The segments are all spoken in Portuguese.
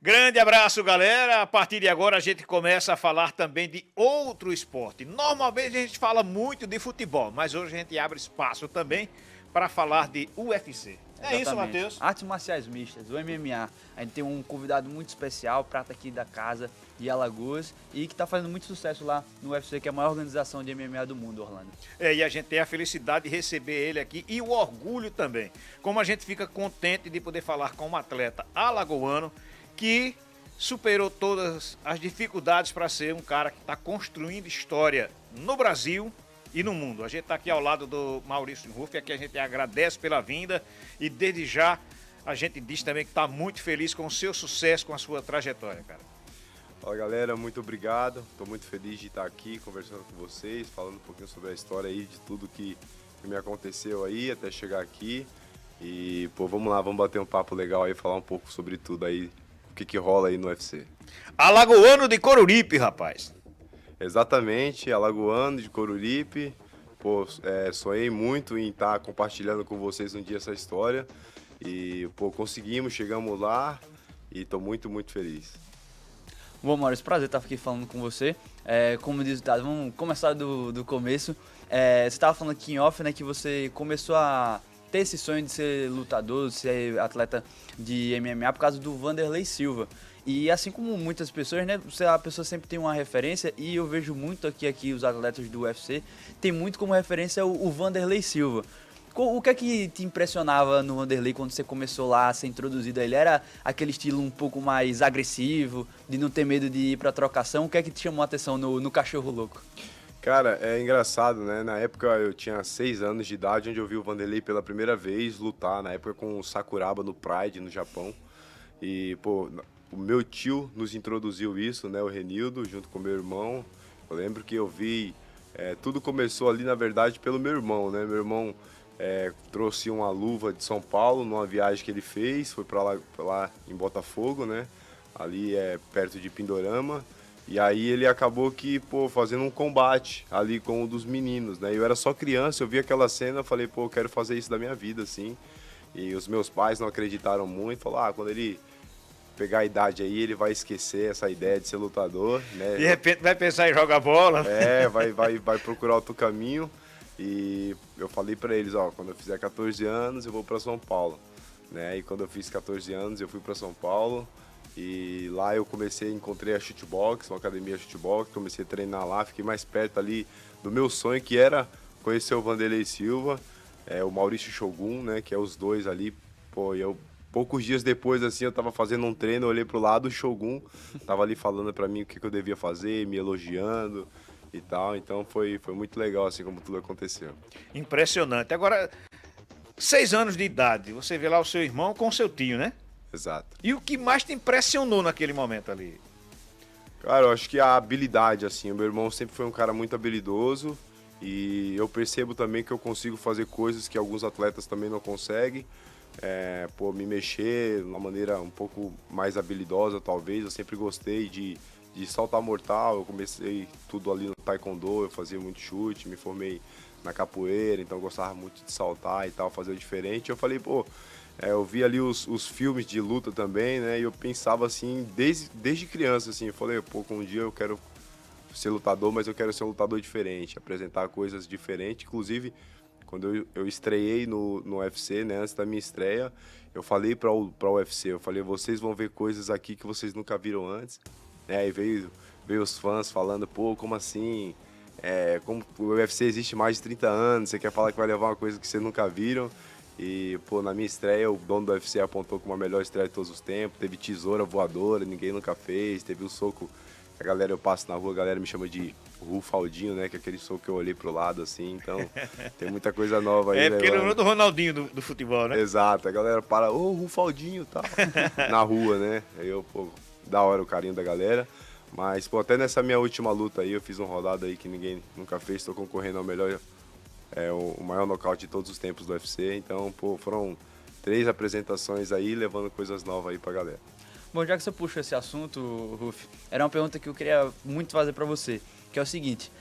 Grande abraço, galera. A partir de agora a gente começa a falar também de outro esporte. Normalmente a gente fala muito de futebol, mas hoje a gente abre espaço também para falar de UFC. É isso, Exatamente. Matheus? Artes marciais mistas, o MMA. A gente tem um convidado muito especial, prata aqui da casa de Alagoas, e que está fazendo muito sucesso lá no UFC, que é a maior organização de MMA do mundo, Orlando. E a gente tem a felicidade de receber ele aqui e o orgulho também. Como a gente fica contente de poder falar com um atleta alagoano que superou todas as dificuldades para ser um cara que está construindo história no Brasil e no mundo. A gente está aqui ao lado do Maurício Ruff, aqui a gente agradece pela vinda e desde já a gente diz também que está muito feliz com o seu sucesso, com a sua trajetória, cara. Fala galera, muito obrigado. Estou muito feliz de estar aqui conversando com vocês, falando um pouquinho sobre a história aí de tudo que me aconteceu aí até chegar aqui. E pô, vamos lá, vamos bater um papo legal aí, falar um pouco sobre tudo aí, o que rola aí no UFC. Alagoano de Coruripe, rapaz. Exatamente, alagoano de Coruripe. Pô, sonhei muito em estar compartilhando com vocês um dia essa história. E pô, conseguimos, chegamos lá e estou muito, muito feliz. Bom, Maurício, prazer estar aqui falando com você. Como diz o ditado, vamos começar do começo. Você estava falando aqui em off, né, que você começou a ter esse sonho de ser lutador, de ser atleta de MMA por causa do Wanderlei Silva. E assim como muitas pessoas, né, a pessoa sempre tem uma referência, e eu vejo muito aqui os atletas do UFC, tem muito como referência o Wanderlei Silva. O que é que te impressionava no Wanderlei quando você começou lá a ser introduzido? Ele era aquele estilo um pouco mais agressivo, de não ter medo de ir pra trocação? O que é que te chamou a atenção no Cachorro Louco? Cara, é engraçado, né? Na época eu tinha 6 anos de idade, onde eu vi o Wanderlei pela primeira vez lutar, na época com o Sakuraba no Pride, no Japão. E, pô, o meu tio nos introduziu isso, né? O Renildo, junto com o meu irmão. Eu lembro que eu vi... tudo começou ali, na verdade, pelo meu irmão, né? Meu irmão trouxe uma luva de São Paulo numa viagem que ele fez, foi pra lá em Botafogo, né? Ali perto de Pindorama. E aí ele acabou que, pô, fazendo um combate ali com um dos meninos, né? Eu era só criança, eu vi aquela cena, falei, pô, eu quero fazer isso da minha vida, assim. E os meus pais não acreditaram muito, falaram, quando ele pegar a idade aí, ele vai esquecer essa ideia de ser lutador, né? De repente vai pensar em jogar bola. Vai procurar outro caminho. E eu falei pra eles, ó, quando eu fizer 14 anos, eu vou pra São Paulo, né? E quando eu fiz 14 anos, eu fui pra São Paulo. E lá eu encontrei a shootbox, uma academia shootbox, comecei a treinar lá, fiquei mais perto ali do meu sonho, que era conhecer o Wanderlei Silva, o Maurício Shogun, né, que é os dois ali. Pô, poucos dias depois, assim, eu tava fazendo um treino, eu olhei pro lado, o Shogun tava ali falando pra mim o que eu devia fazer, me elogiando e tal. Então foi muito legal, assim, como tudo aconteceu. Impressionante. Agora, 6 anos de idade, você vê lá o seu irmão com o seu tio, né? Exato. E o que mais te impressionou naquele momento ali? Cara, eu acho que a habilidade, assim, o meu irmão sempre foi um cara muito habilidoso e eu percebo também que eu consigo fazer coisas que alguns atletas também não conseguem. Me mexer de uma maneira um pouco mais habilidosa, talvez. Eu sempre gostei de saltar mortal, eu comecei tudo ali no taekwondo, eu fazia muito chute, me formei na capoeira, então eu gostava muito de saltar e tal, fazer diferente. Eu falei, pô, eu vi ali os filmes de luta também, né? E eu pensava assim, desde criança, assim, eu falei, pô, um dia eu quero ser lutador, mas eu quero ser um lutador diferente, apresentar coisas diferentes. Inclusive, quando eu estreiei no UFC, né? Antes da minha estreia, eu falei pra UFC, eu falei, vocês vão ver coisas aqui que vocês nunca viram antes. Aí veio os fãs falando, pô, como assim? Como o UFC existe mais de 30 anos, você quer falar que vai levar uma coisa que vocês nunca viram? E, pô, na minha estreia, o dono do UFC apontou como a melhor estreia de todos os tempos. Teve tesoura voadora, ninguém nunca fez. Teve o soco, a galera, eu passo na rua, a galera me chama de Rufaldinho, né? Que é aquele soco que eu olhei pro lado, assim. Então, tem muita coisa nova aí, né? Porque ele lembrou do Ronaldinho do futebol, né? Exato, a galera para, ô, Rufaldinho e tal, na rua, né? Aí eu, pô, da hora o carinho da galera. Mas, pô, até nessa minha última luta aí, eu fiz uma rodada aí que ninguém nunca fez. Tô concorrendo ao melhor... o maior nocaute de todos os tempos do UFC. Então, pô, foram 3 apresentações aí, levando coisas novas aí pra galera. Bom, já que você puxou esse assunto, Ruf, era uma pergunta que eu queria muito fazer pra você, que é o seguinte,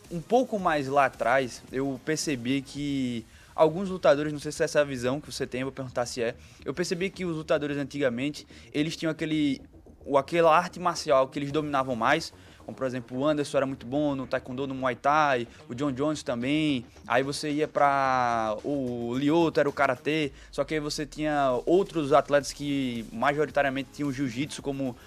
um pouco mais lá atrás, eu percebi que alguns lutadores, não sei se é essa a visão que você tem, vou perguntar se é. Eu percebi que os lutadores antigamente, eles tinham aquela arte marcial que eles dominavam mais, como por exemplo o Anderson era muito bom no Taekwondo, no Muay Thai, o John Jones também, aí você ia para o Lyoto, era o Karatê, só que aí você tinha outros atletas que majoritariamente tinham o Jiu-Jitsu como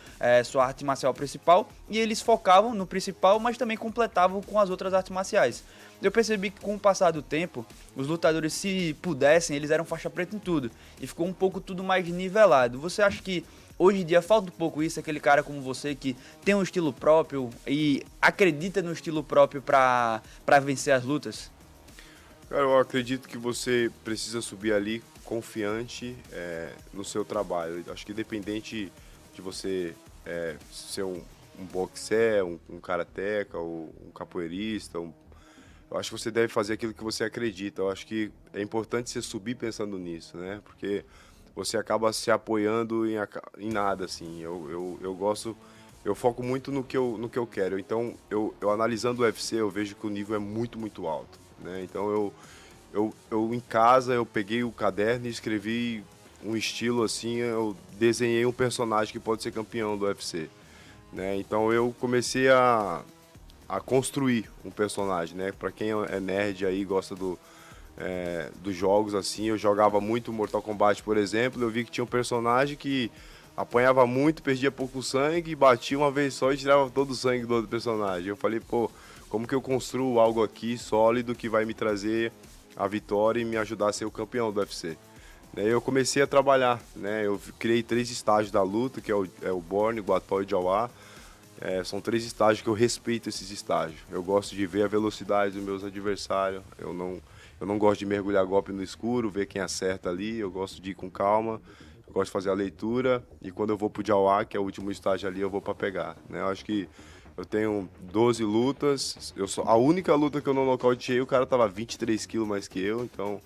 sua arte marcial principal, e eles focavam no principal, mas também completavam com as outras artes marciais. Eu percebi que com o passar do tempo, os lutadores, se pudessem, eles eram faixa preta em tudo, e ficou um pouco tudo mais nivelado. Você acha que hoje em dia falta um pouco isso, aquele cara como você que tem um estilo próprio e acredita no estilo próprio para vencer as lutas? Cara, eu acredito que você precisa subir ali confiante no seu trabalho. Eu acho que independente de você ser um boxer, um karateca, ou um capoeirista, eu acho que você deve fazer aquilo que você acredita. Eu acho que é importante você subir pensando nisso, né? Porque você acaba se apoiando em nada, assim. Eu foco muito no que eu quero. Então, eu analisando o UFC, eu vejo que o nível é muito, muito alto, né? Então, eu em casa, eu peguei o caderno e escrevi um estilo, assim, eu desenhei um personagem que pode ser campeão do UFC, né? Então, eu comecei a construir um personagem, né? Pra quem é nerd aí, gosta dos jogos, assim, eu jogava muito Mortal Kombat, por exemplo, eu vi que tinha um personagem que apanhava muito, perdia pouco sangue, batia uma vez só e tirava todo o sangue do outro personagem. Eu falei, pô, como que eu construo algo aqui sólido que vai me trazer a vitória e me ajudar a ser o campeão do UFC? Eu comecei a trabalhar, né? Eu criei 3 estágios da luta, que é o Borne, o Guató e o Jauá. São 3 estágios que eu respeito esses estágios. Eu gosto de ver a velocidade dos meus adversários, eu não gosto de mergulhar golpe no escuro, ver quem acerta ali, eu gosto de ir com calma, eu gosto de fazer a leitura, e quando eu vou pro Jauá, que é o último estágio ali, eu vou para pegar, né? Eu acho que eu tenho 12 lutas, a única luta que eu não nocauteei, o cara tava 23 quilos mais que eu, então,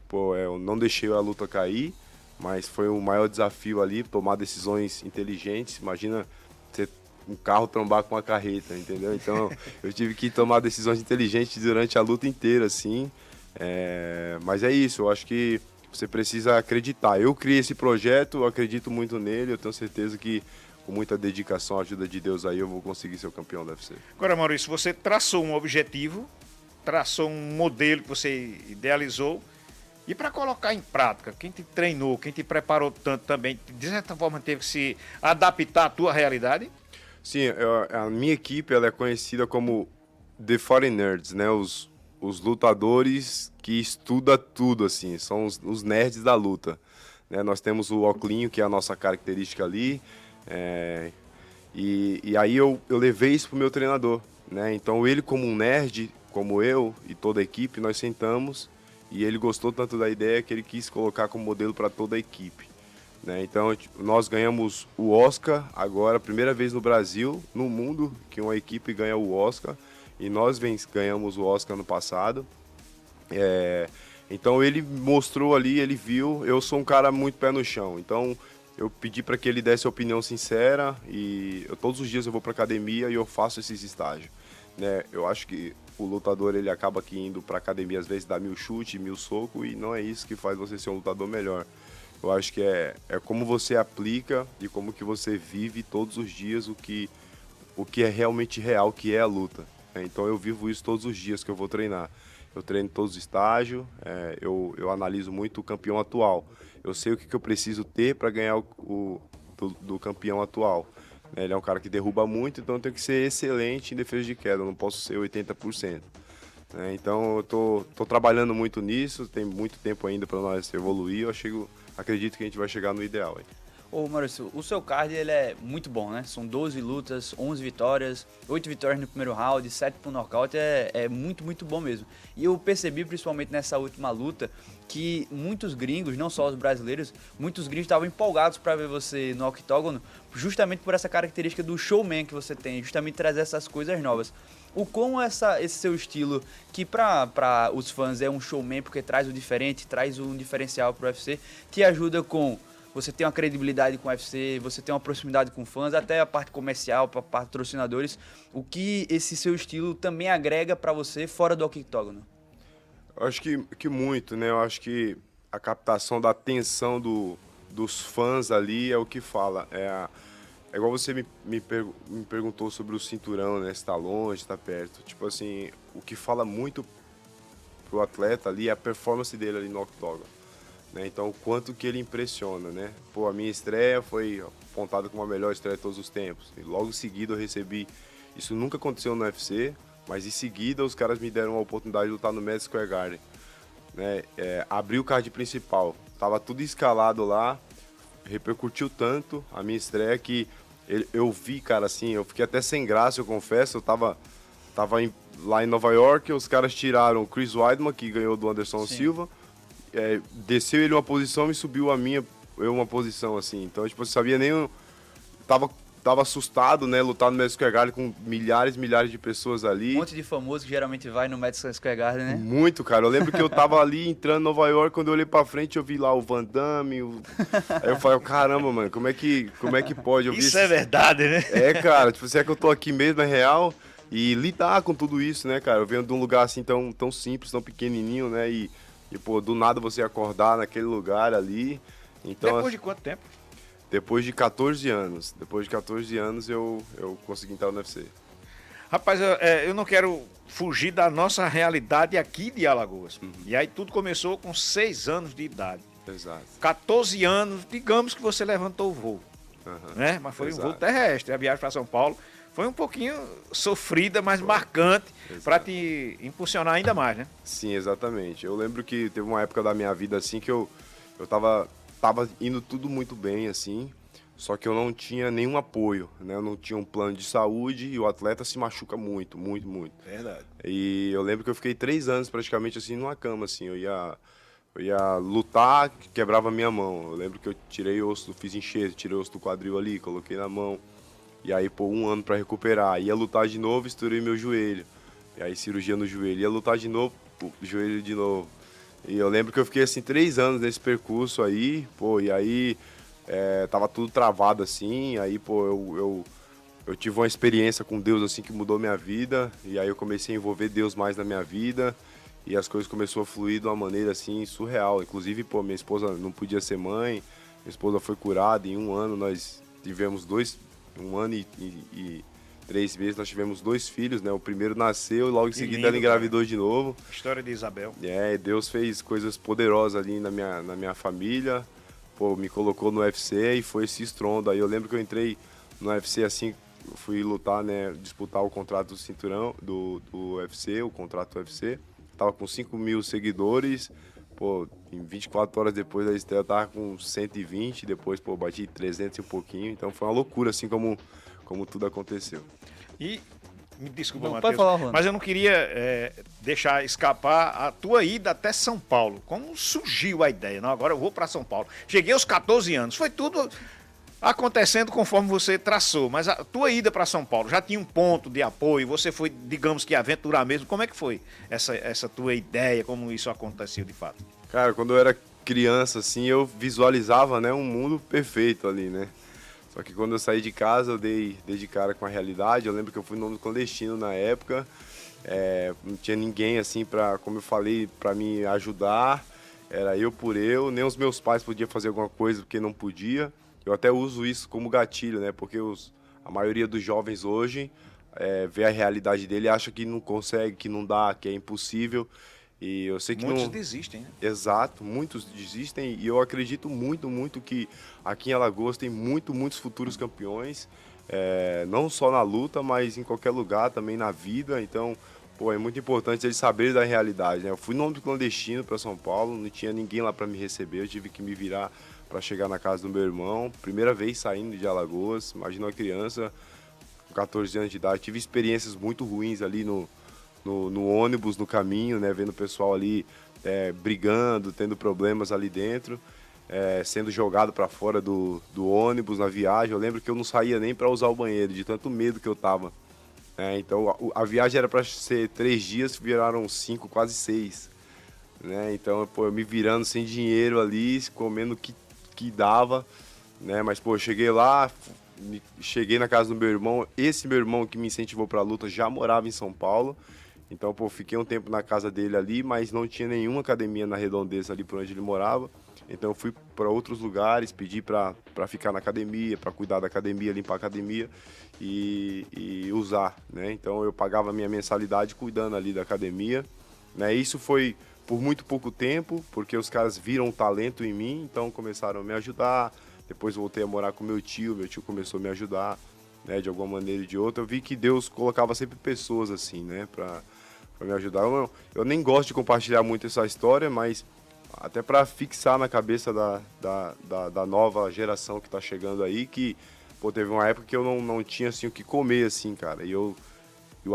pô, eu não deixei a luta cair, mas foi o maior desafio ali, tomar decisões inteligentes. Imagina você um carro trombar com uma carreta, entendeu? Então, eu tive que tomar decisões inteligentes durante a luta inteira, assim. Mas é isso, eu acho que você precisa acreditar. Eu criei esse projeto, eu acredito muito nele, eu tenho certeza que com muita dedicação, a ajuda de Deus aí, eu vou conseguir ser o campeão do UFC. Agora, Maurício, você traçou um objetivo, traçou um modelo que você idealizou, e para colocar em prática, quem te treinou, quem te preparou tanto também, de certa forma teve que se adaptar à tua realidade? Sim, a minha equipe ela é conhecida como The Foreign Nerds, né? Os lutadores que estudam tudo, assim, são os nerds da luta, né? Nós temos o Oclinho, que é a nossa característica ali, e aí eu levei isso pro meu treinador, né? Então ele, como um nerd, como eu e toda a equipe, nós sentamos e ele gostou tanto da ideia que ele quis colocar como modelo para toda a equipe, né? Então nós ganhamos o Oscar agora, primeira vez no Brasil, no mundo, que uma equipe ganha o Oscar, e nós ganhamos o Oscar no passado. Então ele mostrou ali, ele viu, eu sou um cara muito pé no chão, então eu pedi para que ele desse a opinião sincera, e todos os dias eu vou para academia e eu faço esses estágios, né? Eu acho que o lutador ele acaba aqui indo para academia às vezes dar 1000 chutes, 1000 socos, e não é isso que faz você ser um lutador melhor. Eu acho que é como você aplica e como que você vive todos os dias o que é realmente real, que é a luta. Então eu vivo isso todos os dias que eu vou treinar. Eu treino todos os estágios, eu analiso muito o campeão atual. Eu sei o que eu preciso ter para ganhar do campeão atual. Ele é um cara que derruba muito, então eu tenho que ser excelente em defesa de queda, eu não posso ser 80%. Então eu tô trabalhando muito nisso, tem muito tempo ainda para nós evoluir, acredito que a gente vai chegar no ideal. Ô Maurício, o seu card ele é muito bom, né? São 12 lutas, 11 vitórias, 8 vitórias no primeiro round, 7 por nocaute, é muito, muito bom mesmo. E eu percebi, principalmente nessa última luta, que muitos gringos, não só os brasileiros, muitos gringos estavam empolgados para ver você no octógono, justamente por essa característica do showman que você tem, justamente trazer essas coisas novas. O como esse seu estilo, que para os fãs é um showman porque traz o diferente, traz um diferencial pro UFC, te ajuda com você ter uma credibilidade com o UFC, você ter uma proximidade com fãs, até a parte comercial, para patrocinadores, o que esse seu estilo também agrega para você fora do octógono? Eu acho que muito, né? Eu acho que a captação da atenção dos fãs ali é o que fala. É igual você me perguntou sobre o cinturão, né? Se tá longe, se tá perto. Tipo assim, o que fala muito pro atleta ali é a performance dele ali no octógono, né? Então, o quanto que ele impressiona, né? Pô, a minha estreia foi apontada como a melhor estreia de todos os tempos. E logo em seguida eu recebi... Isso nunca aconteceu no UFC, mas em seguida os caras me deram a oportunidade de lutar no Madison Square Garden, né? Abri o card principal. Tava tudo escalado lá, repercutiu tanto a minha estreia que eu vi, cara, assim, eu fiquei até sem graça, eu confesso. Eu tava lá em Nova York, os caras tiraram o Chris Weidman, que ganhou do Anderson Sim. Silva, desceu ele uma posição e subiu eu uma posição, assim. Então, tipo, eu sabia nem... Tava assustado, né, lutar no Madison Square Garden com milhares de pessoas ali. Um monte de famoso que geralmente vai no Madison Square Garden, né? Muito, cara. Eu lembro que eu tava ali entrando em Nova York, quando eu olhei pra frente, eu vi lá o Van Damme. Aí eu falei, caramba, mano, como é que pode? Eu vi Isso é verdade, né? Cara, tipo, se é que eu tô aqui mesmo, é real. E lidar com tudo isso, né, cara? Eu venho de um lugar assim tão simples, tão pequenininho, né? E, pô, do nada você acordar naquele lugar ali. Então, Depois de quanto tempo? depois de 14 anos. Depois de 14 anos eu consegui entrar no UFC. Rapaz, eu não quero fugir da nossa realidade aqui de Alagoas. E aí tudo começou com 6 anos de idade. Exato. 14 anos, digamos que você levantou o voo, Aham. né? Mas foi um Exato. voo terrestre. A viagem para São Paulo foi um pouquinho sofrida, mas marcante para te impulsionar ainda mais, né? Sim, exatamente. Eu lembro que teve uma época da minha vida assim que eu tava indo tudo muito bem, assim, só que eu não tinha nenhum apoio, né? Eu não tinha um plano de saúde e o atleta se machuca muito, muito, muito. Verdade. E eu lembro que eu fiquei 3 anos praticamente assim numa cama, assim. Eu ia lutar, quebrava a minha mão. Eu lembro que eu tirei osso, fiz enxerto, tirei osso do quadril ali, coloquei na mão. E aí, pô, 1 ano pra recuperar. Ia lutar de novo, estourei meu joelho. E aí, cirurgia no joelho. Ia lutar de novo, pô, joelho de novo. E eu lembro que eu fiquei, assim, 3 anos nesse percurso aí, pô, e aí tava tudo travado, assim. Aí, pô, eu tive uma experiência com Deus, assim, que mudou minha vida. E aí eu comecei a envolver Deus mais na minha vida. E as coisas começaram a fluir de uma maneira, assim, surreal. Inclusive, pô, minha esposa não podia ser mãe. Minha esposa foi curada. Em 1 ano nós tivemos 1 ano e 3 meses nós tivemos 2 filhos, né? O primeiro nasceu e logo em seguida lindo, ela engravidou de novo. História de Isabel. Deus fez coisas poderosas ali na minha família. Pô, me colocou no UFC e foi esse estrondo. Aí eu lembro que eu entrei no UFC assim, eu fui lutar, né? Disputar o contrato do cinturão do UFC, o contrato do UFC. Tava com 5.000 seguidores. Pô, em 24 horas depois da estreia eu tava com 120, depois, pô, bati 300 e um pouquinho. Então foi uma loucura, assim, como tudo aconteceu. E, me desculpa, Não, Matheus, pode falar, Rolando. mas eu não queria deixar escapar a tua ida até São Paulo. Como surgiu a ideia? Não, agora eu vou para São Paulo. Cheguei aos 14 anos. Foi tudo acontecendo conforme você traçou. Mas a tua ida para São Paulo já tinha um ponto de apoio? Você foi, digamos que, aventurar mesmo? Como é que foi essa tua ideia? Como isso aconteceu de fato? Cara, quando eu era criança, assim, eu visualizava, né, um mundo perfeito ali, né? Só que quando eu saí de casa, eu dei de cara com a realidade. Eu lembro que eu fui nome clandestino na época. Não tinha ninguém, assim, como eu falei, para me ajudar. Era eu por eu. Nem os meus pais podiam fazer alguma coisa porque não podia. Eu até uso isso como gatilho, né? Porque a maioria dos jovens hoje vê a realidade dele e acha que não consegue, que não dá, que é impossível. E eu sei que Muitos não... desistem, né? Exato, muitos desistem e eu acredito muito, muito que aqui em Alagoas tem muitos futuros campeões, não só na luta, mas em qualquer lugar, também na vida. Então, pô, é muito importante eles saberem da realidade, né? Eu fui nome clandestino para São Paulo, não tinha ninguém lá para me receber, eu tive que me virar para chegar na casa do meu irmão. Primeira vez saindo de Alagoas, imagina uma criança com 14 anos de idade. Tive experiências muito ruins ali no ônibus, no caminho, né? Vendo o pessoal ali brigando, tendo problemas ali dentro, sendo jogado para fora do ônibus na viagem. Eu lembro que eu não saía nem para usar o banheiro, de tanto medo que eu tava. Então a viagem era para ser 3 dias, viraram 5, quase 6. Né? Então, pô, eu me virando sem dinheiro ali, comendo o que dava, né? Mas, pô, eu cheguei lá, cheguei na casa do meu irmão. Esse meu irmão que me incentivou para a luta já morava em São Paulo. Então, pô, fiquei um tempo na casa dele ali, mas não tinha nenhuma academia na redondeza ali por onde ele morava. Então eu fui para outros lugares, pedi para ficar na academia, para cuidar da academia, limpar a academia e usar, né? Então eu pagava a minha mensalidade cuidando ali da academia, né? Isso foi por muito pouco tempo, porque os caras viram um talento em mim, então começaram a me ajudar. Depois voltei a morar com meu tio começou a me ajudar, né? De alguma maneira ou de outra. Eu vi que Deus colocava sempre pessoas assim, né? Para me ajudar. Eu nem gosto de compartilhar muito essa história, mas até para fixar na cabeça da nova geração que tá chegando aí, que, pô, teve uma época que eu não tinha, assim, o que comer, assim, cara. E o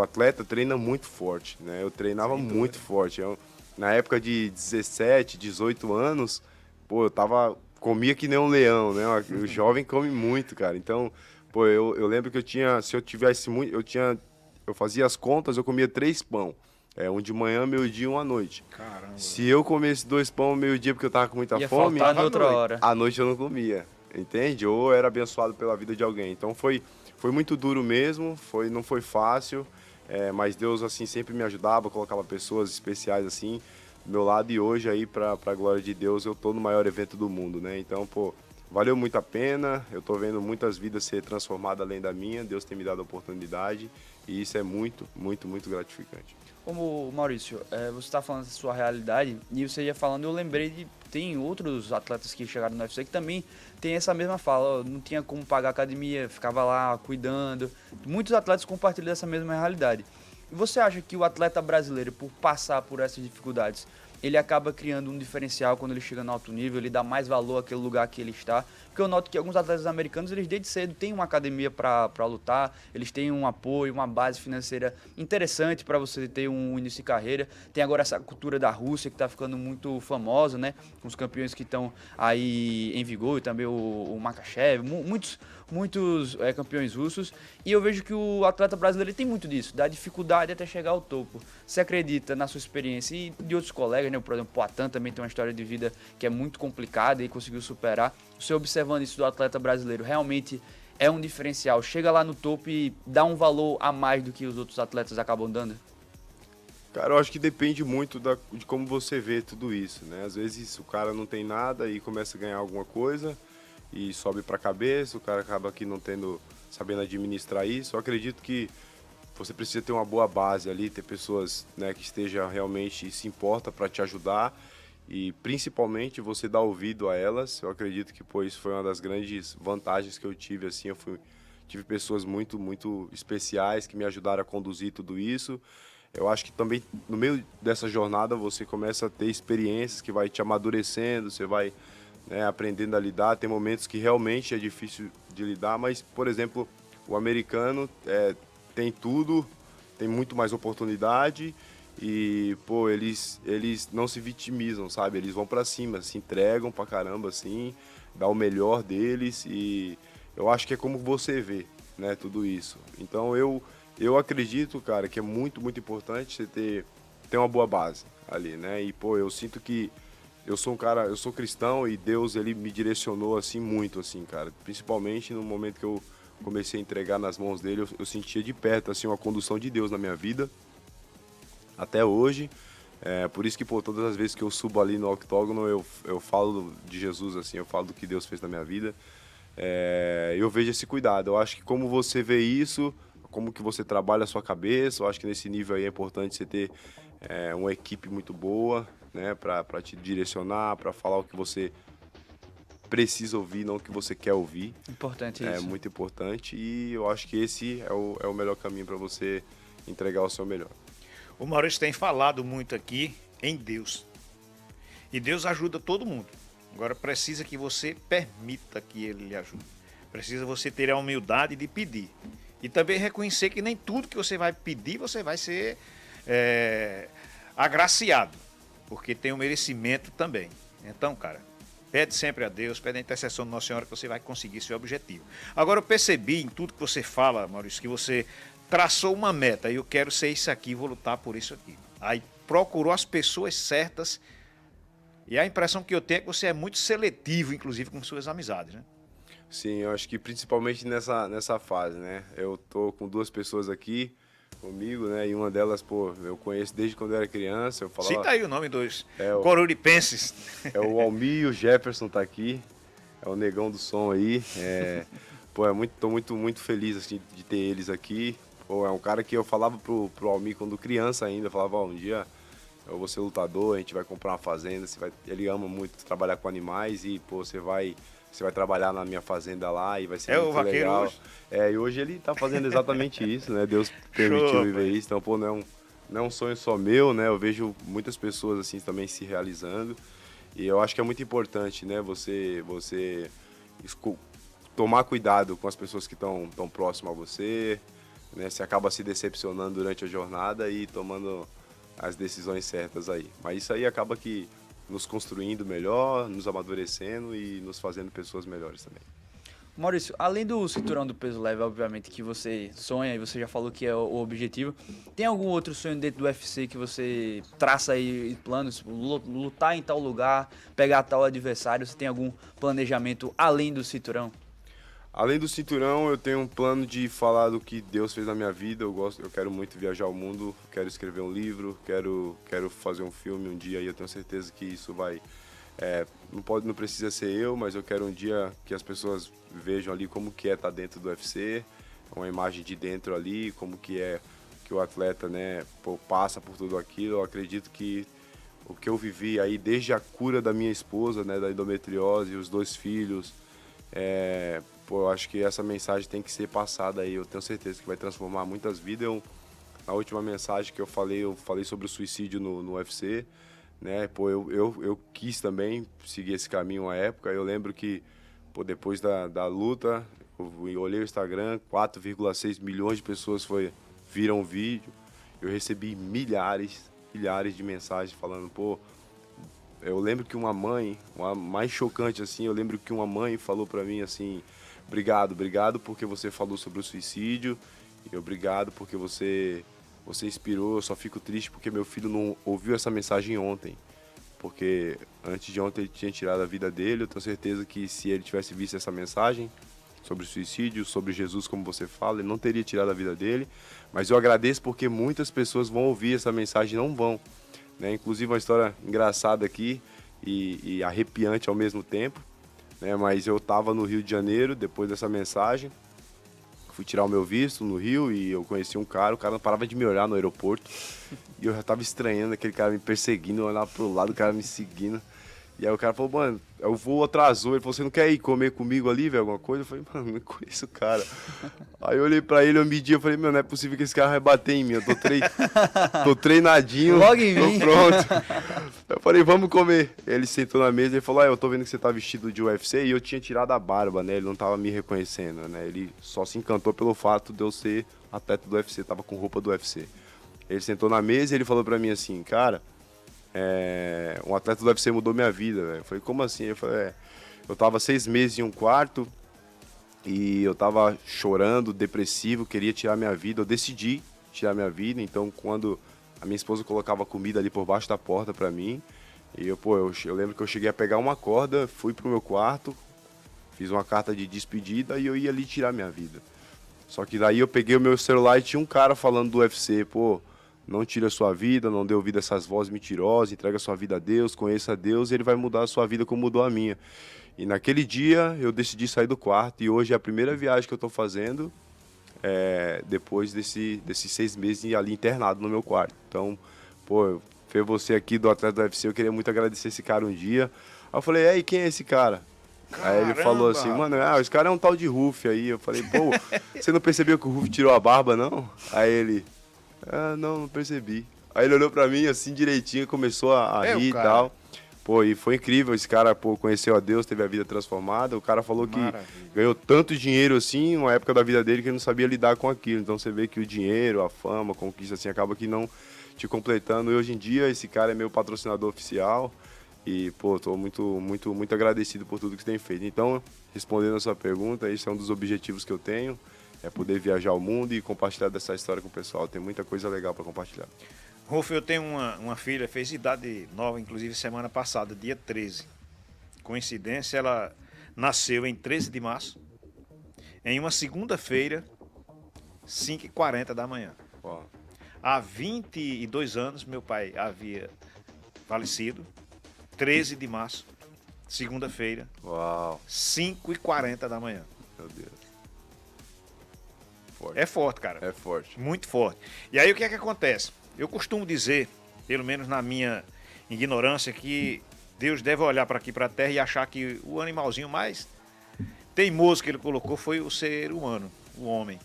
atleta treina muito forte, né? Eu treinava muito forte. Na época de 17, 18 anos, pô, comia que nem um leão, né? O jovem come muito, cara. Então, pô, eu lembro que se eu tivesse muito, eu fazia as contas, eu comia 3 pão. Um de manhã, meio-dia e um à noite. Caramba. Se eu comesse 2 pão meio-dia porque eu tava com muita Ia fome, faltar na outra hora. à noite eu não comia, entende? Ou era abençoado pela vida de alguém. Então foi muito duro mesmo, não foi fácil, mas Deus assim sempre me ajudava, colocava pessoas especiais assim do meu lado, e hoje aí pra glória de Deus eu tô no maior evento do mundo, né? Então, pô, valeu muito a pena, eu tô vendo muitas vidas ser transformadas além da minha, Deus tem me dado a oportunidade e isso é muito, muito, muito gratificante. Como, Maurício, você está falando da sua realidade e você ia falando, eu lembrei de tem outros atletas que chegaram no UFC que também tem essa mesma fala, ó, não tinha como pagar academia, ficava lá cuidando. Muitos atletas compartilham dessa mesma realidade. E você acha que o atleta brasileiro, por passar por essas dificuldades, ele acaba criando um diferencial quando ele chega no alto nível, ele dá mais valor àquele lugar que ele está? Porque eu noto que alguns atletas americanos, eles desde cedo têm uma academia para lutar, eles têm um apoio, uma base financeira interessante para você ter um início de carreira. Tem agora essa cultura da Rússia que está ficando muito famosa, né? Com os campeões que estão aí em vigor, e também o Makachev, muitos campeões russos. E eu vejo que o atleta brasileiro tem muito disso, da dificuldade até chegar ao topo. Você acredita na sua experiência e de outros colegas, né? Por exemplo, o Poatan também tem uma história de vida que é muito complicada e conseguiu superar. Você observando isso do atleta brasileiro, realmente é um diferencial? Chega lá no topo e dá um valor a mais do que os outros atletas acabam dando? Cara, eu acho que depende muito de como você vê tudo isso, né? Às vezes o cara não tem nada e começa a ganhar alguma coisa e sobe pra cabeça, o cara acaba aqui não sabendo administrar isso. Eu acredito que você precisa ter uma boa base ali, ter pessoas, né, que esteja realmente se importa para te ajudar e principalmente você dar ouvido a elas. Eu acredito que, pô, isso foi uma das grandes vantagens que eu tive, assim, tive pessoas muito, muito especiais que me ajudaram a conduzir tudo isso. Eu acho que também no meio dessa jornada você começa a ter experiências que vai te amadurecendo, você vai, né, aprendendo a lidar. Tem momentos que realmente é difícil de lidar, mas, por exemplo, o americano tem tudo, tem muito mais oportunidade e, pô, eles não se vitimizam, sabe? Eles vão pra cima, se entregam pra caramba, assim, dá o melhor deles e eu acho que é como você vê, né, tudo isso. Então eu acredito, cara, que é muito, muito importante você ter uma boa base ali, né? E, pô, eu sinto que eu sou cristão e Deus, ele me direcionou, assim, muito, assim, cara. Principalmente no momento que eu comecei a entregar nas mãos dele, eu sentia de perto, assim, uma condução de Deus na minha vida, até hoje. Por isso que, pô, todas as vezes que eu subo ali no octógono, eu falo de Jesus, assim, eu falo do que Deus fez na minha vida. Eu vejo esse cuidado. Eu acho que como você vê isso, como que você trabalha a sua cabeça, eu acho que nesse nível aí é importante você ter uma equipe muito boa, né, para te direcionar, para falar o que você precisa ouvir, não o que você quer ouvir. Importante isso. É muito importante e eu acho que esse é o melhor caminho para você entregar o seu melhor. O Maurício tem falado muito aqui em Deus. E Deus ajuda todo mundo. Agora precisa que você permita que Ele lhe ajude. Precisa você ter a humildade de pedir. E também reconhecer que nem tudo que você vai pedir você vai ser agraciado. Porque tem o merecimento também. Então, cara, pede sempre a Deus, pede a intercessão de Nossa Senhora que você vai conseguir seu objetivo. Agora eu percebi em tudo que você fala, Maurício, que você traçou uma meta. Eu quero ser isso aqui, vou lutar por isso aqui. Aí procurou as pessoas certas. E a impressão que eu tenho é que você é muito seletivo, inclusive, com suas amizades, né? Sim, eu acho que principalmente nessa fase, né? Eu tô com 2 pessoas aqui, comigo, né? E uma delas, pô, eu conheço desde quando eu era criança. Eu falava, Cita aí o nome dos É o- coruripenses. é o Almir, o Jefferson tá aqui. É o negão do som aí. Pô, tô muito feliz assim, de ter eles aqui. Pô, é um cara que eu falava pro Almir quando criança ainda. Eu falava, ó, um dia eu vou ser lutador, a gente vai comprar uma fazenda. Ele ama muito trabalhar com animais e, pô, você vai trabalhar na minha fazenda lá e vai ser É o muito vaqueiro legal. hoje? E hoje ele tá fazendo exatamente isso, né? Deus permitiu Show, viver rapaz. isso. Então, pô, não é um sonho só meu, né? Eu vejo muitas pessoas assim também se realizando. E eu acho que é muito importante, né? Você tomar cuidado com as pessoas que estão tão próximas a você, né? Você acaba se decepcionando durante a jornada e tomando as decisões certas aí. Mas isso aí acaba que nos construindo melhor, nos amadurecendo e nos fazendo pessoas melhores também. Maurício, além do cinturão do peso leve, obviamente, que você sonha e você já falou que é o objetivo, tem algum outro sonho dentro do UFC que você traça aí planos, lutar em tal lugar, pegar tal adversário? Você tem algum planejamento além do cinturão? Além do cinturão, eu tenho um plano de falar do que Deus fez na minha vida. Eu quero muito viajar o mundo, quero escrever um livro, quero fazer um filme um dia e eu tenho certeza que isso vai. Não precisa ser eu, mas eu quero um dia que as pessoas vejam ali como que é estar dentro do UFC, uma imagem de dentro ali, como que é que o atleta, né, pô, passa por tudo aquilo. Eu acredito que o que eu vivi aí desde a cura da minha esposa, né, da endometriose, os 2 filhos, eu acho que essa mensagem tem que ser passada aí. Eu tenho certeza que vai transformar muitas vidas. Na última mensagem que eu falei sobre o suicídio no UFC, né? Pô, eu quis também seguir esse caminho uma época. Eu lembro que, pô, depois da luta, eu olhei o Instagram, 4,6 milhões de pessoas viram o vídeo. Eu recebi milhares de mensagens falando, pô, eu lembro que uma mais chocante assim, eu lembro que uma mãe falou pra mim assim, obrigado porque você falou sobre o suicídio e obrigado porque você inspirou. Eu só fico triste porque meu filho não ouviu essa mensagem ontem, porque antes de ontem ele tinha tirado a vida dele. Eu tenho certeza que se ele tivesse visto essa mensagem sobre o suicídio, sobre Jesus, como você fala, ele não teria tirado a vida dele. Mas eu agradeço porque muitas pessoas vão ouvir essa mensagem e não vão, né? Inclusive uma história engraçada aqui e arrepiante ao mesmo tempo, né? Mas eu estava no Rio de Janeiro depois dessa mensagem, fui tirar o meu visto no Rio e eu conheci um cara, o cara não parava de me olhar no aeroporto e eu já tava estranhando aquele cara me perseguindo, eu olhava pro lado, o cara me seguindo. E aí o cara falou, mano, o voo atrasou. Ele falou, você não quer ir comer comigo ali, velho, alguma coisa? Eu falei, mano, não conheço o cara. Aí eu olhei pra ele, eu medi, eu falei, meu, não é possível que esse cara vai bater em mim. Eu tô treinadinho, Logo em tô mim. pronto. Eu falei, vamos comer. Ele sentou na mesa e falou, eu tô vendo que você tá vestido de UFC. E eu tinha tirado a barba, né? Ele não tava me reconhecendo, né? Ele só se encantou pelo fato de eu ser atleta do UFC, tava com roupa do UFC. Ele sentou na mesa e ele falou pra mim assim, cara, um atleta do UFC mudou minha vida, velho. Eu falei, como assim? Eu falei, eu tava 6 meses em um quarto e eu tava chorando, depressivo, queria tirar minha vida. Eu decidi tirar minha vida, então quando a minha esposa colocava comida ali por baixo da porta pra mim, e eu lembro que eu cheguei a pegar uma corda, fui pro meu quarto, fiz uma carta de despedida e eu ia ali tirar minha vida. Só que daí eu peguei o meu celular e tinha um cara falando do UFC, pô, não tire a sua vida, não dê ouvido a essas vozes mentirosas, entrega a sua vida a Deus, conheça a Deus e Ele vai mudar a sua vida como mudou a minha. E naquele dia eu decidi sair do quarto e hoje é a primeira viagem que eu estou fazendo depois desses 6 meses ali internado no meu quarto. Então, pô, ver você aqui do Atleta do UFC, eu queria muito agradecer esse cara um dia. Aí eu falei, e quem é esse cara? Aí ele falou assim, mano, esse cara é um tal de Ruf aí. Eu falei, pô, você não percebeu que o Ruf tirou a barba, não? Aí ele, não percebi. Aí ele olhou pra mim assim direitinho, começou a rir e tal. Pô, e foi incrível, esse cara, pô, conheceu a Deus, teve a vida transformada. O cara falou que ganhou tanto dinheiro assim, uma época da vida dele, que ele não sabia lidar com aquilo. Então você vê que o dinheiro, a fama, a conquista, assim, acaba que não te completando. E hoje em dia, esse cara é meu patrocinador oficial. E, pô, tô muito agradecido por tudo que você tem feito. Então, respondendo a sua pergunta, esse é um dos objetivos que eu tenho, é poder viajar o mundo e compartilhar dessa história com o pessoal. Tem muita coisa legal para compartilhar. Rolf, eu tenho uma filha, fez idade nova, inclusive semana passada, dia 13. Coincidência, ela nasceu em 13 de março, em uma segunda-feira, 5h40 da manhã. Ó, Há 22 anos, meu pai havia falecido. 13 de março, segunda-feira, uau, 5h40 da manhã. meu Deus. Forte. É forte, cara. É forte. Muito forte. E aí o que é que acontece? Eu costumo dizer, pelo menos na minha ignorância, que Deus deve olhar para aqui, para a terra, e achar que o animalzinho mais teimoso que ele colocou foi o ser humano, o homem.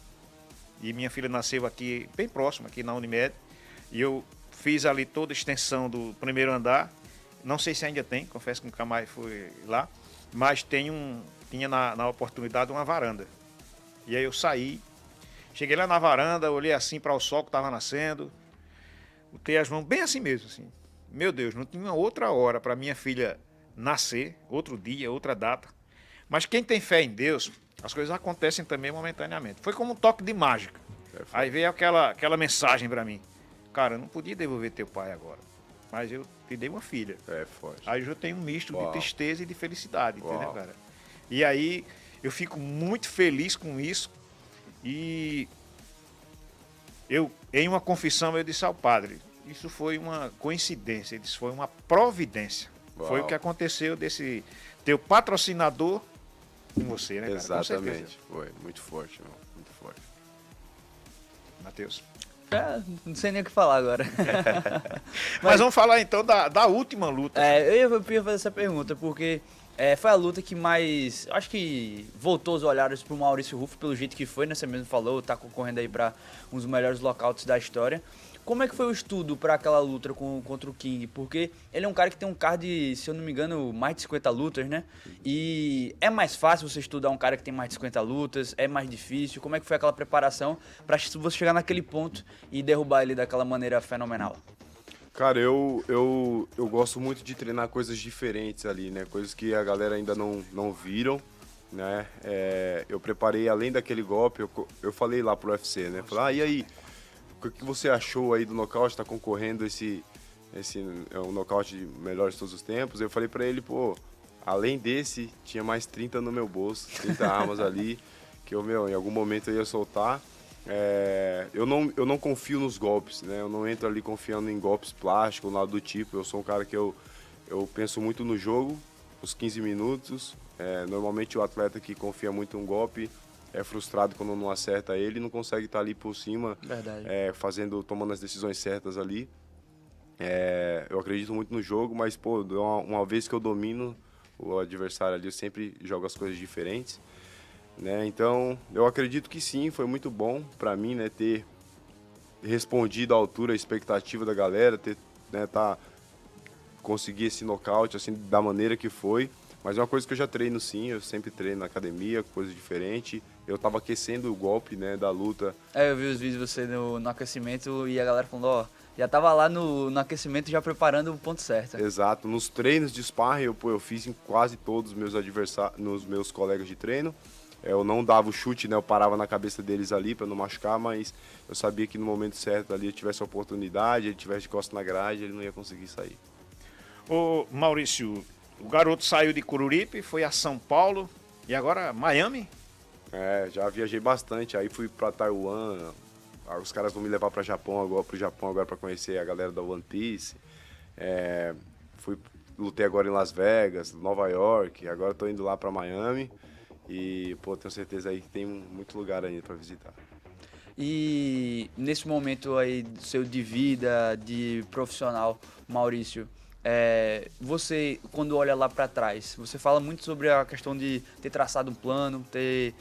E minha filha nasceu aqui, bem próximo, aqui na Unimed. E eu fiz ali toda a extensão do primeiro andar. Não sei se ainda tem, confesso que nunca mais fui lá. Mas tinha na oportunidade uma varanda. E aí eu saí, cheguei lá na varanda, olhei assim para o sol que estava nascendo. Botei as mãos bem assim mesmo, assim. Meu Deus, não tinha outra hora para minha filha nascer, outro dia, outra data. Mas quem tem fé em Deus, as coisas acontecem também momentaneamente. Foi como um toque de mágica. Aí veio aquela mensagem para mim. Cara, eu não podia devolver teu pai agora, mas eu te dei uma filha. É forte. Aí eu tenho um misto Uau. de tristeza e de felicidade, entendeu, Uau. cara? E aí eu fico muito feliz com isso. E em uma confissão, eu disse ao padre, isso foi uma coincidência, ele disse, foi uma providência. Uau. Foi o que aconteceu desse teu patrocinador com você, né, cara? Com certeza. Exatamente. Foi muito forte, irmão. Muito forte. Matheus. Não sei nem o que falar agora. Mas vamos falar então da última luta. Eu ia fazer essa pergunta, porque foi a luta que mais, acho que voltou os olhares pro Maurício Rufo, pelo jeito que foi, né? Você mesmo falou, tá concorrendo aí para um dos melhores lockouts da história. Como é que foi o estudo para aquela luta contra o King? Porque ele é um cara que tem um card, se eu não me engano, mais de 50 lutas, né? E é mais fácil você estudar um cara que tem mais de 50 lutas? É mais difícil? Como é que foi aquela preparação para você chegar naquele ponto e derrubar ele daquela maneira fenomenal? Cara, eu gosto muito de treinar coisas diferentes ali, né? Coisas que a galera ainda não viram, né? Eu preparei, além daquele golpe, eu falei lá pro UFC, né? Falei, e aí, o que você achou aí do nocaute? Tá concorrendo esse um nocaute de melhores de todos os tempos. Eu falei pra ele, pô, além desse, tinha mais 30 no meu bolso, 30 armas ali, que em algum momento eu ia soltar. Eu não confio nos golpes, né? Eu não entro ali confiando em golpes plásticos, nada do tipo. Eu sou um cara que eu penso muito no jogo, os 15 minutos. Normalmente o atleta que confia muito em um golpe é frustrado quando não acerta ele, não consegue estar ali por cima, Verdade. tomando as decisões certas ali. Eu acredito muito no jogo, mas pô, uma vez que eu domino o adversário ali, eu sempre jogo as coisas diferentes. Né? Então, eu acredito que sim, foi muito bom para mim, né, ter respondido à altura a expectativa da galera, conseguir esse nocaute assim da maneira que foi. Mas é uma coisa que eu já treino sim, eu sempre treino na academia, coisa diferente. Eu tava aquecendo o golpe, né, da luta. Eu vi os vídeos de você no aquecimento e a galera falando, ó, já tava lá no aquecimento já preparando o ponto certo. Exato, nos treinos de sparring eu fiz em quase todos os meus adversários, nos meus colegas de treino. Eu não dava o chute, né? Eu parava na cabeça deles ali para não machucar, mas eu sabia que no momento certo ali, eu tivesse a oportunidade, ele tivesse de costas na grade, ele não ia conseguir sair. Ô Maurício, o garoto saiu de Coruripe, foi a São Paulo e agora Miami? Já viajei bastante, aí fui para Taiwan, os caras vão me levar para Japão agora para conhecer a galera da One Piece. Lutei agora em Las Vegas, Nova York, agora estou indo lá para Miami. E, pô, tenho certeza aí que tem muito lugar ainda para visitar. E nesse momento aí seu de vida, de profissional, Maurício, você, quando olha lá para trás, você fala muito sobre a questão de ter traçado um plano, ter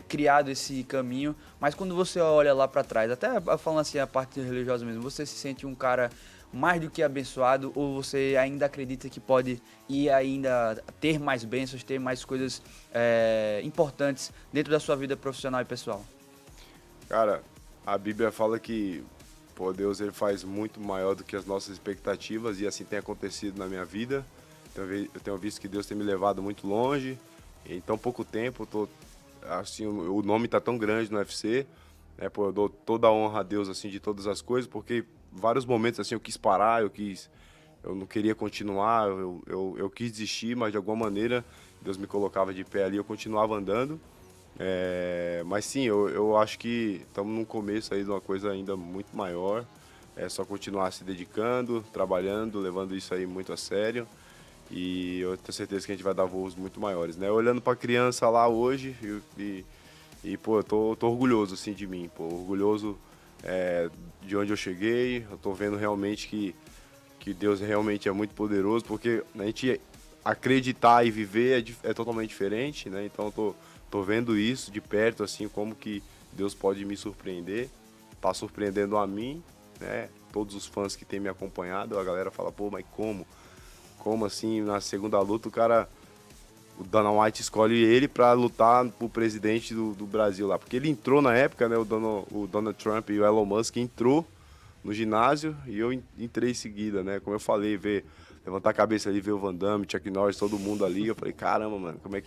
criado esse caminho, mas quando você olha lá para trás, até falando assim a parte religiosa mesmo, você se sente um cara mais do que abençoado ou você ainda acredita que pode ir ainda ter mais bênçãos, ter mais coisas importantes dentro da sua vida profissional e pessoal? Cara, a Bíblia fala que pô, Deus ele faz muito maior do que as nossas expectativas e assim tem acontecido na minha vida. Eu tenho visto que Deus tem me levado muito longe. Em tão pouco tempo, o nome está tão grande no UFC. Né, pô, eu dou toda a honra a Deus assim, de todas as coisas, porque vários momentos assim eu quis parar, eu não queria continuar, eu quis desistir, mas de alguma maneira Deus me colocava de pé ali, eu continuava andando. Mas sim, eu acho que estamos num começo aí de uma coisa ainda muito maior. É só continuar se dedicando, trabalhando, levando isso aí muito a sério. E eu tenho certeza que a gente vai dar voos muito maiores, né? Olhando para a criança lá hoje pô, eu tô orgulhoso, assim, de mim, pô. Orgulhoso de onde eu cheguei. Eu tô vendo realmente que Deus realmente é muito poderoso, porque a gente acreditar e viver é totalmente diferente, né? Então eu tô vendo isso de perto, assim, como que Deus pode me surpreender. Tá surpreendendo a mim, né? Todos os fãs que têm me acompanhado, a galera fala, pô, mas como? Como assim, na segunda luta, o Dana White escolhe ele para lutar pro presidente do Brasil lá. Porque ele entrou na época, né? O Donald Trump e o Elon Musk entrou no ginásio e eu entrei em seguida, né? Como eu falei, levantar a cabeça ali, ver o Van Damme, Chuck Norris, todo mundo ali. Eu falei, caramba, mano, como é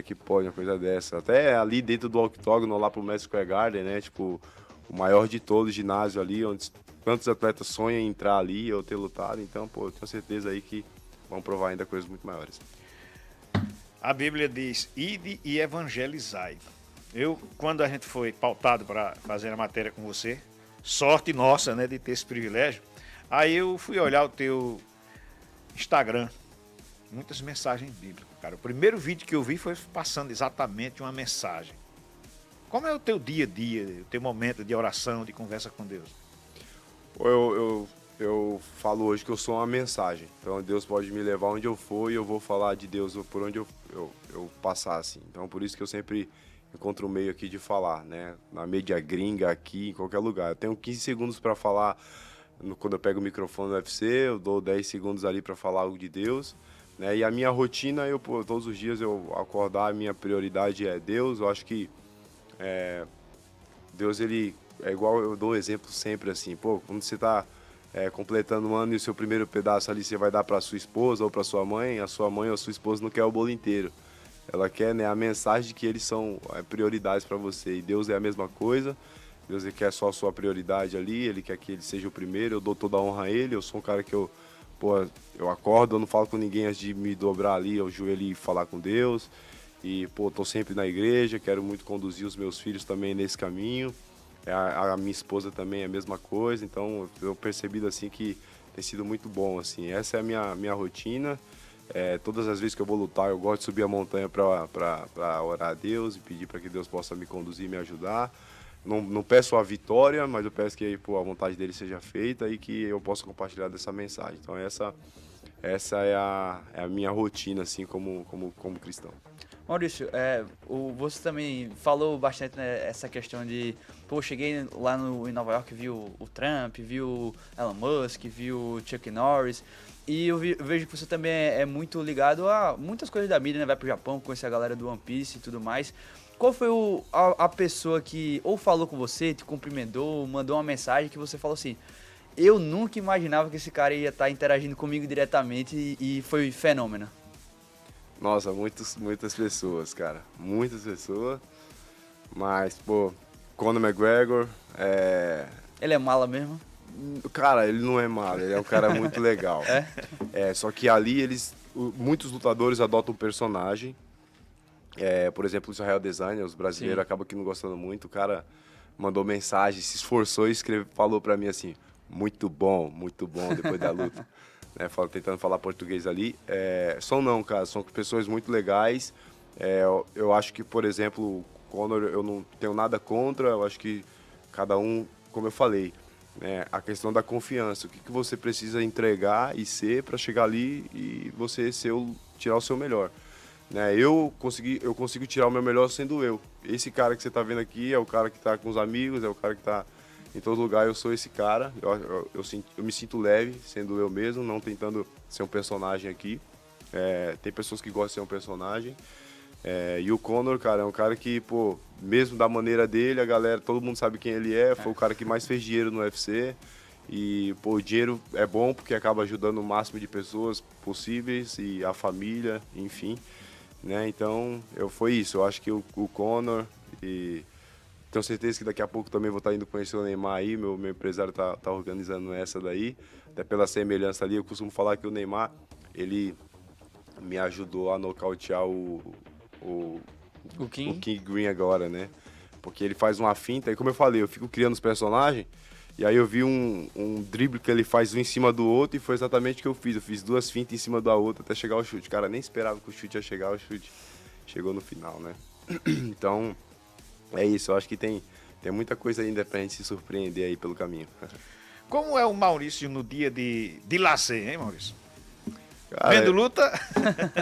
que pode uma coisa dessa? Até ali dentro do octógono, lá pro Madison Square Garden, né? Tipo, o maior de todos, o ginásio ali, onde tantos atletas sonham em entrar ali, eu ter lutado. Então, pô, eu tenho certeza aí que vão provar ainda coisas muito maiores. A Bíblia diz, ide e evangelizai. Quando a gente foi pautado para fazer a matéria com você, sorte nossa, né, de ter esse privilégio, aí eu fui olhar o teu Instagram, muitas mensagens bíblicas, cara. O primeiro vídeo que eu vi foi passando exatamente uma mensagem. Como é o teu dia a dia, o teu momento de oração, de conversa com Deus? Eu falo hoje que eu sou uma mensagem. Então Deus pode me levar onde eu for e eu vou falar de Deus por onde eu passar, assim. Então por isso que eu sempre encontro um meio aqui de falar, né? Na mídia gringa, aqui, em qualquer lugar. Eu tenho 15 segundos para falar quando eu pego o microfone no UFC, eu dou 10 segundos ali para falar algo de Deus. Né? E a minha rotina, todos os dias eu acordar, a minha prioridade é Deus. Eu acho que Deus, ele é igual, eu dou exemplo sempre assim, pô, quando você está completando um ano e o seu primeiro pedaço ali você vai dar para sua esposa ou para sua mãe, a sua mãe ou a sua esposa não quer o bolo inteiro. Ela quer, né, a mensagem de que eles são prioridades para você. E Deus é a mesma coisa. Deus, ele quer só a sua prioridade ali, ele quer que ele seja o primeiro. Eu dou toda a honra a ele. Eu sou um cara que eu acordo, eu não falo com ninguém antes de me dobrar ali ao joelho e falar com Deus. E, pô, tô sempre na igreja, quero muito conduzir os meus filhos também nesse caminho. A minha esposa também é a mesma coisa, então eu percebi assim que tem sido muito bom, assim. Essa é a minha rotina. Todas as vezes que eu vou lutar, eu gosto de subir a montanha para orar a Deus e pedir para que Deus possa me conduzir e me ajudar. Não peço a vitória, mas eu peço que, pô, a vontade dele seja feita e que eu possa compartilhar dessa mensagem. Então essa é a minha rotina, assim, como cristão. Maurício, você também falou bastante, né, essa questão de, pô, cheguei lá em Nova York, vi o Trump, vi o Elon Musk, vi o Chuck Norris, e eu vejo que você também é muito ligado a muitas coisas da mídia, né, vai pro Japão, conhecer a galera do One Piece e tudo mais. Qual foi a pessoa que ou falou com você, te cumprimentou, mandou uma mensagem que você falou assim, eu nunca imaginava que esse cara ia estar interagindo comigo diretamente e foi fenômeno? Nossa, muitas pessoas, cara. Muitas pessoas. Mas, pô, Conor McGregor Ele é mala mesmo? Cara, ele não é malo, ele é um cara muito legal. Só que ali muitos lutadores adotam um personagem. Por exemplo, o Israel Design, os brasileiros acabam que não gostando muito. O cara mandou mensagem, se esforçou e falou pra mim assim, muito bom, depois da luta. Né, tentando falar português ali. Cara, são pessoas muito legais. Eu acho que, por exemplo, o Conor, eu não tenho nada contra, eu acho que cada um, como eu falei, né, a questão da confiança, o que você precisa entregar e ser para chegar ali e você tirar o seu melhor. Né, eu consigo tirar o meu melhor sendo eu. Esse cara que você está vendo aqui é o cara que está com os amigos, é o cara que está em todo lugar. Eu sou esse cara, eu me sinto leve sendo eu mesmo, não tentando ser um personagem aqui. Tem pessoas que gostam de ser um personagem. E o Conor, cara, é um cara que, pô, mesmo da maneira dele, a galera, todo mundo sabe quem ele é. Foi o cara que mais fez dinheiro no UFC. E, pô, o dinheiro é bom porque acaba ajudando o máximo de pessoas possíveis e a família, enfim. Né? Então, foi isso. Eu acho que o Conor e tenho certeza que daqui a pouco também vou estar indo conhecer o Neymar aí, meu empresário tá organizando essa daí, até pela semelhança ali. Eu costumo falar que o Neymar, ele me ajudou a nocautear o O King? O King Green agora, né? Porque ele faz uma finta, e como eu falei, eu fico criando os personagens, e aí eu vi um drible que ele faz um em cima do outro, e foi exatamente o que eu fiz. Eu fiz 2 fintas em cima da outra até chegar ao chute. Cara, nem esperava que o chute ia chegar, o chute chegou no final, né? Então, é isso. Eu acho que tem muita coisa ainda pra gente se surpreender aí pelo caminho. Como é o Maurício no dia de lazer, hein, Maurício? Cara, Vendo luta?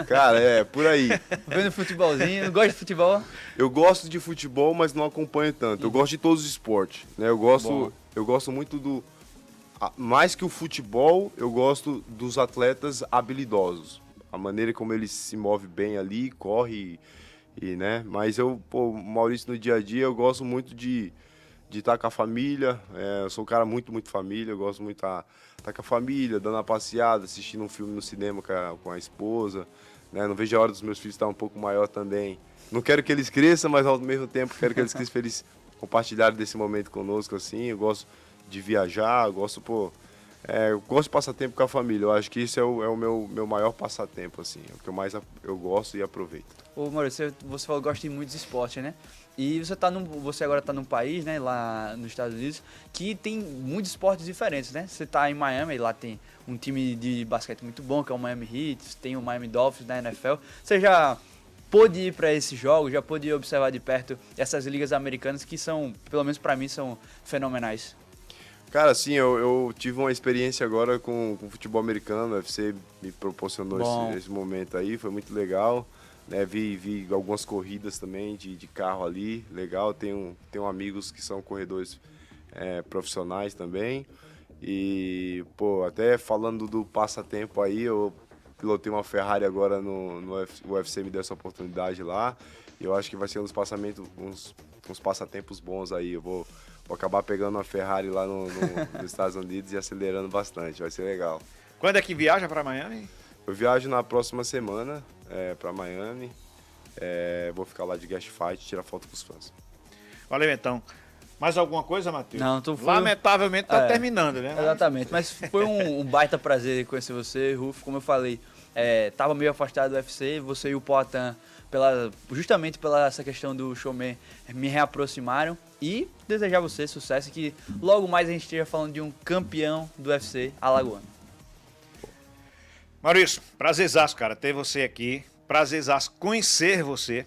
Cara, é por aí. Vendo futebolzinho, não gosta de futebol? Eu gosto de futebol, mas não acompanho tanto. Eu gosto de todos os esportes, né? Eu gosto muito do... Mais que o futebol, eu gosto dos atletas habilidosos. A maneira como ele se move bem ali, corre né? Mas o Maurício, no dia a dia, eu gosto muito de estar com a família. Eu sou um cara muito, muito família. Eu gosto muito de estar com a família, dando uma passeada, assistindo um filme no cinema com a esposa. Né? Não vejo a hora dos meus filhos estar um pouco maior também. Não quero que eles cresçam, mas ao mesmo tempo quero que eles cresçam felizes, compartilharem desse momento conosco, assim. Eu gosto de viajar, eu gosto de passar tempo com a família. Eu acho que isso é o meu maior passatempo, assim. É o que eu mais eu gosto e aproveito. Ô, Maurício, você falou que gosta de muitos esportes, né? E você agora está num país, né, lá nos Estados Unidos, que tem muitos esportes diferentes, né? Você está em Miami, lá tem um time de basquete muito bom, que é o Miami Heat, tem o Miami Dolphins na NFL. Você já pôde ir para esses jogos, já pôde observar de perto essas ligas americanas que são, pelo menos para mim, são fenomenais? Cara, sim, eu tive uma experiência agora com futebol americano. O UFC me proporcionou esse momento aí, foi muito legal. Né? Vi algumas corridas também de carro ali, legal. Tenho amigos que são corredores profissionais também. E, até falando do passatempo aí, eu pilotei uma Ferrari agora no UFC, me deu essa oportunidade lá. E eu acho que vai ser uns passatempos bons aí. Eu vou acabar pegando uma Ferrari lá nos Estados Unidos e acelerando bastante, vai ser legal. Quando é que viaja para Miami? Eu viajo na próxima semana para Miami, vou ficar lá de guest fight, tirar foto com os fãs. Valeu, então. Mais alguma coisa, Matheus? Não, Lamentavelmente tá terminando, né? Exatamente, mas foi um baita prazer conhecer você, Rufo. Como eu falei, tava meio afastado do UFC, você e o Poatan, justamente pela essa questão do showman, me reaproximaram. E desejar a você sucesso, que logo mais a gente esteja falando de um campeão do UFC alagoano. Maurício, prazerzaço, cara, ter você aqui. Prazerzaço conhecer você.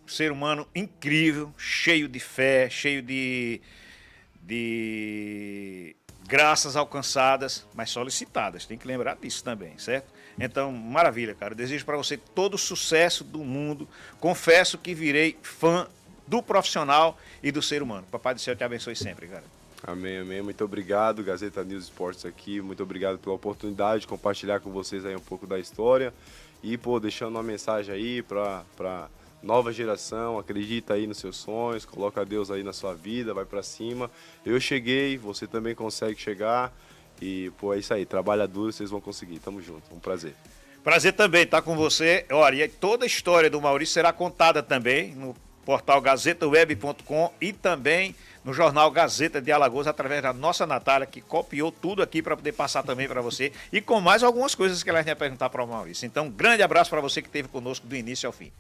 Ser humano incrível, cheio de fé, cheio de graças alcançadas, mas solicitadas. Tem que lembrar disso também, certo? Então, maravilha, cara. Eu desejo para você todo o sucesso do mundo. Confesso que virei fã do profissional e do ser humano. Papai do céu te abençoe sempre, cara. Amém, amém. Muito obrigado, Gazeta News Esportes aqui. Muito obrigado pela oportunidade de compartilhar com vocês aí um pouco da história. E, deixando uma mensagem aí pra nova geração. Acredita aí nos seus sonhos, coloca Deus aí na sua vida, vai pra cima. Eu cheguei, você também consegue chegar. E, é isso aí. Trabalha duro, vocês vão conseguir. Tamo junto. Um prazer. Prazer também estar com você. Olha, toda a história do Maurício será contada também no portal gazetaweb.com e também no jornal Gazeta de Alagoas, através da nossa Natália, que copiou tudo aqui para poder passar também para você e com mais algumas coisas que ela ia perguntar para o Maurício. Então, grande abraço para você que esteve conosco do início ao fim.